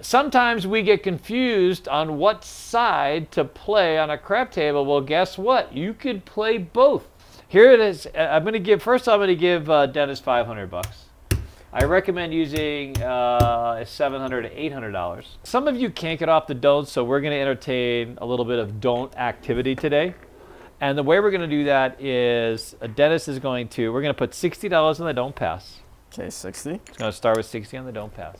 Sometimes we get confused on what side to play on a crap table. Well, guess what? You could play both. Here it is. I'm going to give Dennis $500. I recommend using $700 to $800. Some of you can't get off the don't, so we're going to entertain a little bit of don't activity today. And the way we're going to do that is Dennis is we're going to put $60 on the don't pass. Okay, 60. It's going to start with 60 on the don't pass.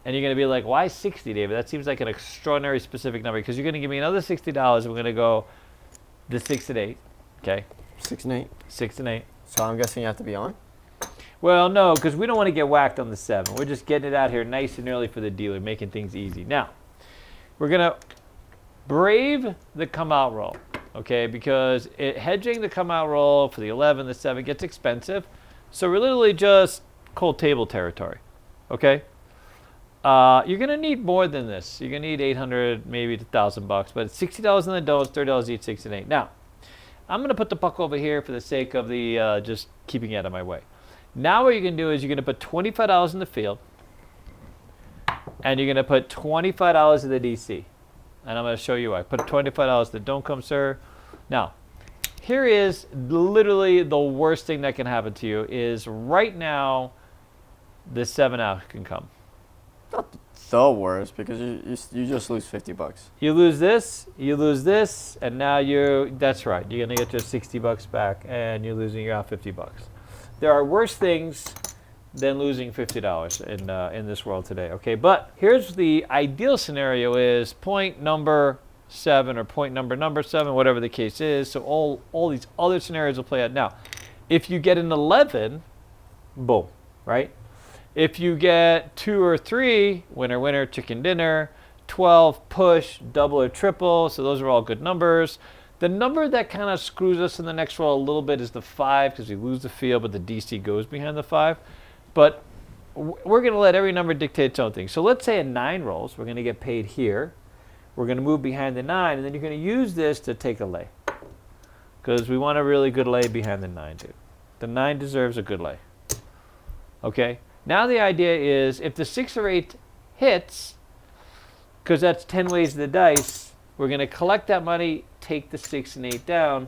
And you're going to be like, why 60, David? That seems like an extraordinary specific number, because you're going to give me another $60 and we're going to go the 6 and 8. Okay? 6 and 8. 6 and 8. So I'm guessing you have to be on? Well, no, because we don't want to get whacked on the 7. We're just getting it out here nice and early for the dealer, making things easy. Now, we're going to brave the come out roll, okay? Because hedging the come out roll for the 11, the 7 gets expensive. So we're literally just cold table territory, okay? You're going to need more than this. You're going to need $800, maybe $1,000 bucks, but it's $60 on the don'ts, $30 each, 6 and 8. Now, I'm going to put the puck over here for the sake of the just keeping it out of my way. Now what you're going to do is you're going to put $25 in the field, and you're going to put $25 in the DC. And I'm going to show you why. Put $25 that don't come, sir. Now, here is literally the worst thing that can happen to you is right now, the 7 out can come. Not the worst, because you just lose $50. You lose this, and now that's right. You're going to get your $60 back, and you're losing your $50. There are worse things than losing $50 in this world today, okay? But here's the ideal scenario is point number 7 or point number 7, whatever the case is. So all these other scenarios will play out. Now, if you get an 11, boom, right? If you get 2 or 3, winner, winner, chicken dinner, 12, push, double or triple. So those are all good numbers. The number that kind of screws us in the next roll a little bit is the 5, because we lose the field, but the DC goes behind the 5. But we're going to let every number dictate its own thing. So let's say a 9 rolls. We're going to get paid here. We're going to move behind the 9, and then you're going to use this to take a lay, because we want a really good lay behind the 9, too. The 9 deserves a good lay. Okay? Now the idea is if the 6 or 8 hits, because that's 10 ways of the dice, we're going to collect that money, take the 6 and 8 down,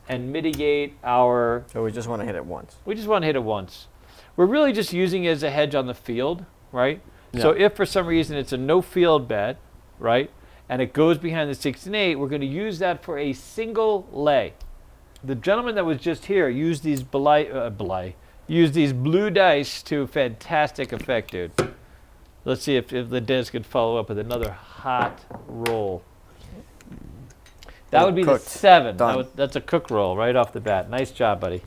and mitigate our... So we just want to hit it once. We just want to hit it once. We're really just using it as a hedge on the field, right? Yeah. So if for some reason it's a no field bet, right, and it goes behind the 6 and 8, we're going to use that for a single lay. The gentleman that was just here used these used these blue dice to fantastic effect, dude. Let's see if the Dennis could follow up with another hot roll. That would be cooked. The 7. That's a cook roll right off the bat. Nice job, buddy.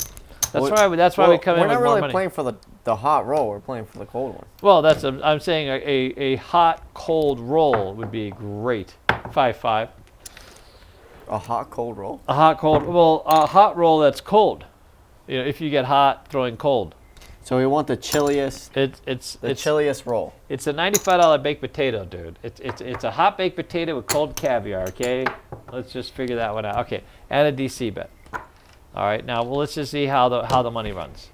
That's why we come in with more money. We're not really playing for the hot roll. We're playing for the cold one. Well, I'm saying a hot, cold roll would be great. 5-5. A hot, cold roll? A hot, cold. Well, a hot roll that's cold. You know, if you get hot, throwing cold. So we want the chilliest. It's the chilliest roll. It's a $95 baked potato, dude. It's a hot baked potato with cold caviar. Okay, let's just figure that one out. Okay, and a DC bet. All right, now let's just see how the money runs.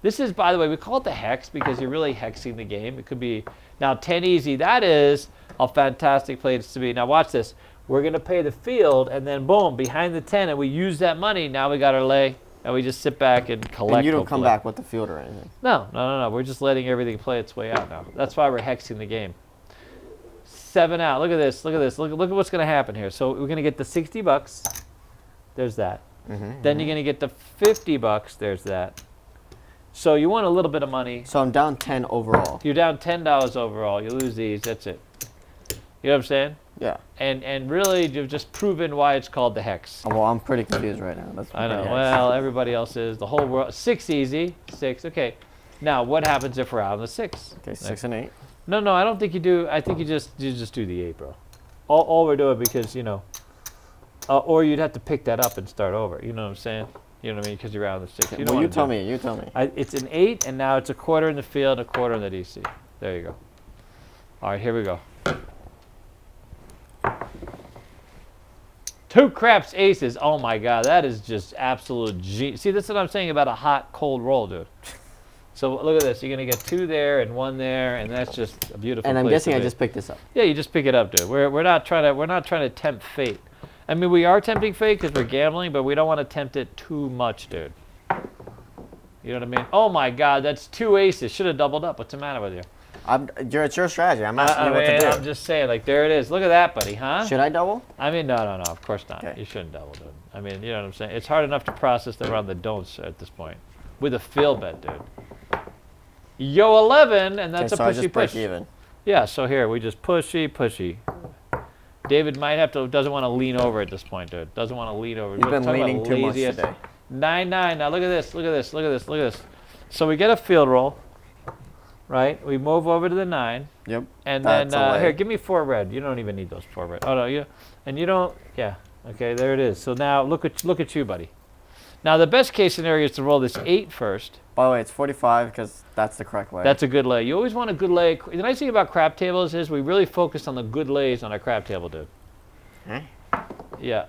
This is, by the way, we call it the hex because you're really hexing the game. It could be now 10 easy. That is a fantastic place to be. Now watch this. We're gonna pay the field, and then boom, behind the 10, and we use that money. Now we got our lay. And we just sit back and collect. And you don't come back with the field or anything? No. We're just letting everything play its way out now. That's why we're hexing the game. 7 out. Look at this. Look at what's going to happen here. So we're going to get the $60. There's that. Then you're going to get the $50. There's that. So you want a little bit of money. So I'm down 10 overall. You're down $10 overall. You lose these. That's it. You know what I'm saying? Yeah. And really, you've just proven why it's called the hex. Oh, well, I'm pretty confused right now. I know. Well, everybody else is. The whole world. 6 easy. 6. Okay. Now, what happens if we're out on the 6? Okay, 6 and 8. No, I don't think you do. I think you just do the 8, bro. All we're doing because, you know, or you'd have to pick that up and start over. You know what I'm saying? You know what I mean? Because you're out on the 6. Okay, you tell me. You tell me. It's an 8, and now it's a quarter in the field, a quarter in the DC. There you go. All right, here we go. 2 craps aces. Oh my God, that is just absolute genius. See, that's what I'm saying about a hot, cold roll, dude. So look at this. You're gonna get 2 there and 1 there, and that's just a beautiful. And I'm place guessing to I be. just picked this up. Yeah, you just pick it up, dude. We're not trying to tempt fate. I mean, we are tempting fate because we're gambling, but we don't want to tempt it too much, dude. You know what I mean? Oh my God, that's 2 aces. Should have doubled up. What's the matter with you? It's your strategy. I'm asking you what to do. I'm just saying, like, there it is. Look at that, buddy, huh? Should I double? I mean, no, of course not. Okay. You shouldn't double, dude. I mean, you know what I'm saying? It's hard enough to process that around the don'ts at this point. With a field bet, dude. Yo, 11, and that's Okay, so a I pushy just push. break even. Yeah, so here, we just pushy. David might doesn't want to lean over at this point, dude. Doesn't want to lean over. You've been Talk about leaning too much lazy ass- today. 9-9. Now look at this. So we get a field roll, right? We move over to the 9. Yep. And That's a then lay. here, give me 4 red. You don't even need those 4 red. Oh no, you don't. Yeah. Okay, there it is. So now look at you, buddy. Now the best case scenario is to roll this 8 first. By the way, it's 45 because that's the correct lay. That's a good lay. You always want a good lay. The nice thing about crap tables is we really focus on the good lays on our crap table, dude. Huh? Yeah.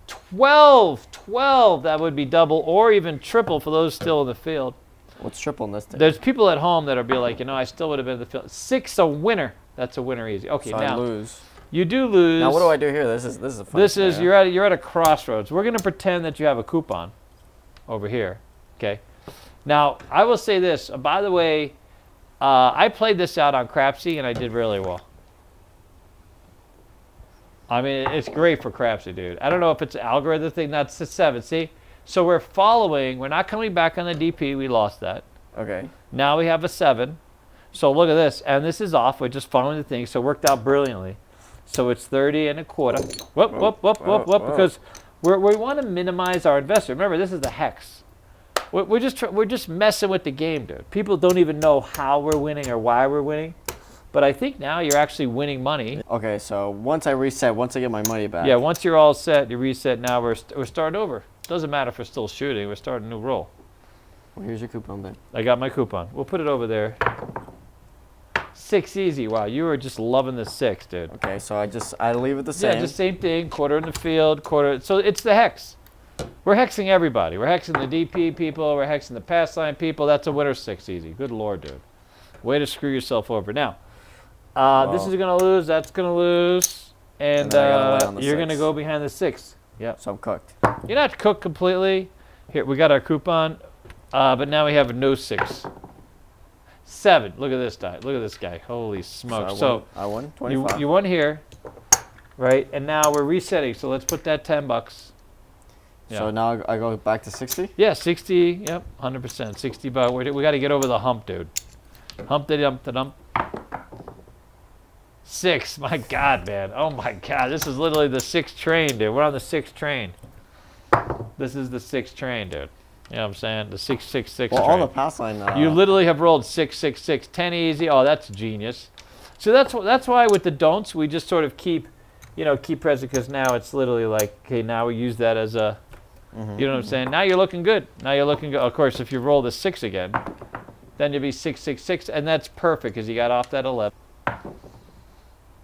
12. That would be double or even triple for those still in the field. What's triple in this table? There's people at home that'll be like, I still would have been in the field. 6 a winner. That's a winner easy. Okay, So now I lose. you do lose. Now what do I do here? This is a fun scenario. you're at a crossroads. We're gonna pretend that you have a coupon over here. Okay. Now I will say this. By the way, I played this out on Crapsy and I did really well. I mean, it's great for Crapsy, dude. I don't know if it's an algorithm thing. That's the 7. See? So we're following. We're not coming back on the DP. We lost that. Okay. Now we have a 7. So look at this. And this is off. We're just following the thing. So it worked out brilliantly. So it's 30 and a quarter. Whoop. Because we want to minimize our investment. Remember, this is the hex. We're just messing with the game, dude. People don't even know how we're winning or why we're winning. But I think now you're actually winning money. Okay, so once I reset, once I get my money back. Yeah, once you're all set, you reset. Now we're starting over. Doesn't matter if we're still shooting. We're starting a new roll. Well, here's your coupon then. I got my coupon. We'll put it over there. 6 easy. Wow, you were just loving the 6, dude. Okay, so I leave it the same. Yeah, just same thing. Quarter in the field, quarter. So it's the hex. We're hexing everybody. We're hexing the DP people. We're hexing the pass line people. That's a winner 6 easy. Good Lord, dude. Way to screw yourself over. Now, this is going to lose. That's going to lose. And then I gotta lay on the you're going to 6. go behind the 6. Yep. So I'm cooked. You're not cooked completely. Here, we got our coupon. But now we have no 6. 7. Look at this guy. Look at this guy. Holy smokes. So I won 25. You won here, right? And now we're resetting. So let's put that $10. Yeah. So now I go back to 60? Yeah, 60. Yep, 100%. 60 bucks. We got to get over the hump, dude. Hump the dump. 6. My God, man. Oh my God. This is literally the 6th train, dude. We're on the 6th train. This is the 6th train, dude. You know what I'm saying? The 666 Well, train. all the pass line. You literally have rolled 666, 10 easy. Oh, that's genius. So that's why with the don'ts we just sort of keep present because now it's literally like, okay, now we use that as a, you know what I'm saying? Now you're looking good. Of course, if you roll the 6 again, then you'll be 666, and that's perfect because you got off that 11.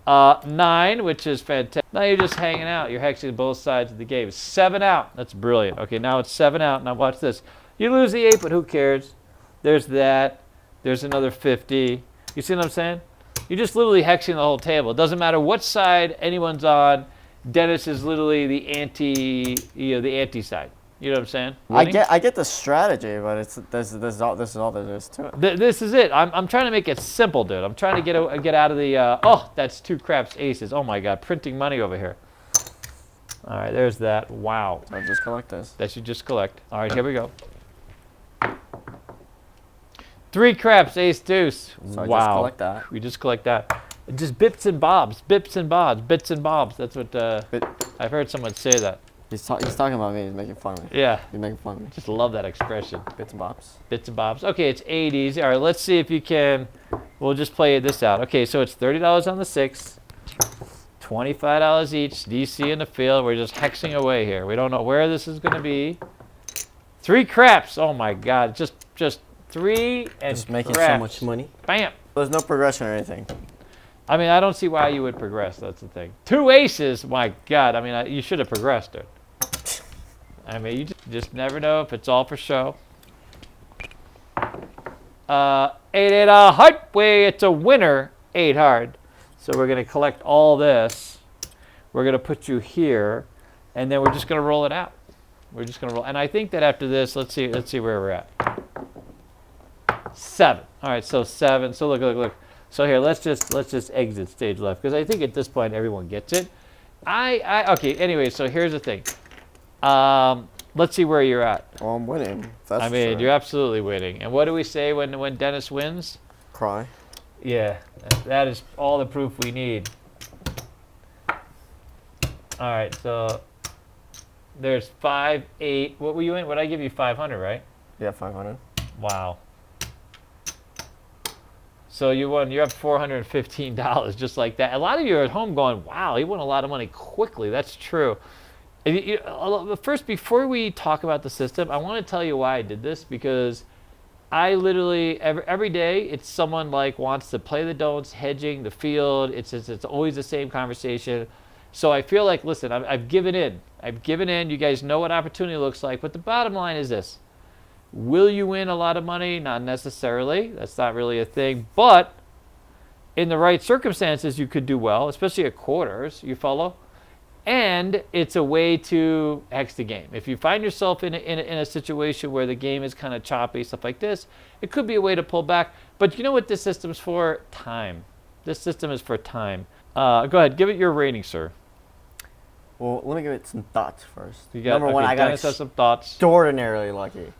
9, which is fantastic. Now you're just hanging out. You're hexing both sides of the game. 7 out. That's brilliant. Okay, now it's 7 out. Now watch this. You lose the 8, but who cares? There's that. There's another 50. You see what I'm saying? You're just literally hexing the whole table. It doesn't matter what side anyone's on. Dennis is literally the anti side. You know what I'm saying? Winning? I get the strategy, but this is all there is to it. This is it. I'm trying to make it simple, dude. I'm trying to get out of the. Oh, that's 2 craps aces. Oh my God, printing money over here. All right, there's that. Wow. So I'll just collect this. That should just collect. All right, here we go. 3 craps, ace, deuce. So Wow. I just collect that. We just collect that. Just bips and bobs, bits and bobs. That's what I've heard someone say that. He's talking about me. He's making fun of me. Yeah. He's making fun of me. Just love that expression. Bits and bobs. Bits and bobs. Okay, it's 8 easy. All right, let's see if you can. We'll just play this out. Okay, so it's $30 on the 6, $25 each. DC in the field. We're just hexing away here. We don't know where this is going to be. 3 craps. Oh my God, just 3 and Just making craps. so much money. Bam. There's no progression or anything. I mean, I don't see why you would progress. That's the thing. 2 aces. My God. I mean, you should have progressed, dude. I mean, you just never know if it's all for show. 8 hard way. It's a winner. 8 hard. So we're going to collect all this. We're going to put you here, and then we're just going to roll it out. We're just going to roll. And I think that after this, let's see where we're at. 7. All right, so 7. So look. So here, let's just exit stage left, because I think at this point everyone gets it. Okay. Anyway, so here's the thing. Let's see where you're at. Well, I'm winning. That's I mean, you're absolutely winning. And what do we say when Dennis wins? Cry. Yeah, that is all the proof we need. All right, so there's 5, 8. What were you in? What did I give you? 500, right? Yeah, 500. Wow. So you won. You're up $415 just like that. A lot of you are at home going, "Wow, he won a lot of money quickly." That's true. First, before we talk about the system, I want to tell you why I did this, because I literally every day it's someone like wants to play the don'ts, hedging, the field. It's always the same conversation. So I feel like, listen, I've given in. I've given in. You guys know what opportunity looks like. But the bottom line is this. Will you win a lot of money? Not necessarily. That's not really a thing. But in the right circumstances, you could do well, especially at quarters. You follow? And it's a way to hex the game. If you find yourself in a situation where the game is kind of choppy, stuff like this, it could be a way to pull back. But you know what this system's for? Time. This system is for time. Go ahead. Give it your rating, sir. Well, let me give it some thoughts first. Number one, I got some thoughts. Extraordinarily lucky.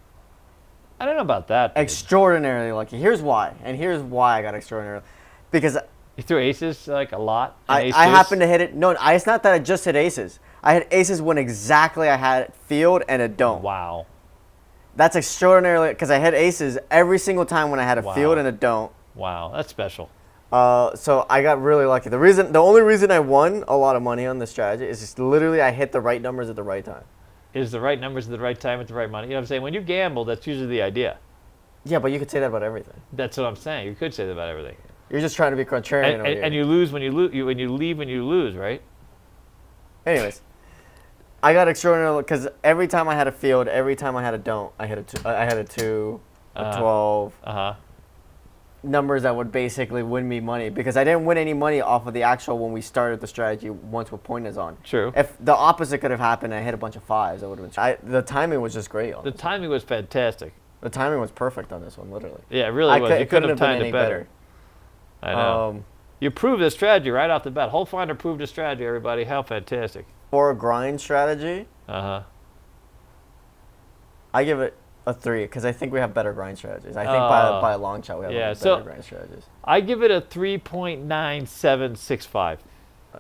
I don't know about that. Dude. Extraordinarily lucky. Here's why. And here's why I got extraordinarily. Because you threw aces like a lot? I happened to hit it. No, it's not that I just hit aces. I hit aces when exactly I had it field and a don't. Wow. That's extraordinarily, because I hit aces every single time when I had a field and a don't. Wow, that's special. So I got really lucky. The only reason I won a lot of money on this strategy is just literally I hit the right numbers at the right time. Is the right numbers at the right time at the right money? You know what I'm saying? When you gamble, that's usually the idea. Yeah, but you could say that about everything. That's what I'm saying. You could say that about everything. You're just trying to be contrarian. And you lose when you lose. When you leave when you lose, right? Anyways, I got extraordinary because every time I had a field, every time I had a don't, I hit a 2. I had a 2, a 12. Numbers that would basically win me money, because I didn't win any money off of the actual when we started the strategy once with pointers on. True. If the opposite could have happened, I hit a bunch of 5s. That would have been. The timing was just great. The timing was fantastic. The timing was perfect on this one, literally. Yeah, it really was. You couldn't have timed it better. I know. You proved this strategy right off the bat. Hole Finder proved the strategy, everybody. How fantastic. For a grind strategy, I give it a 3, because I think we have better grind strategies. I think by a long shot we have better grind strategies. I give it a 3.9765.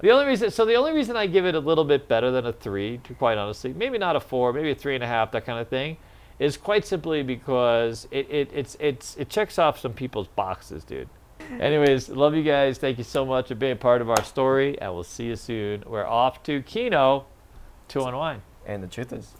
The only reason I give it a little bit better than a 3, to quite honestly, maybe not a 4, maybe a 3.5, that kind of thing, is quite simply because it checks off some people's boxes, dude. Anyways, love you guys. Thank you so much for being part of our story, and we'll see you soon. We're off to Keno to unwind. And the truth is,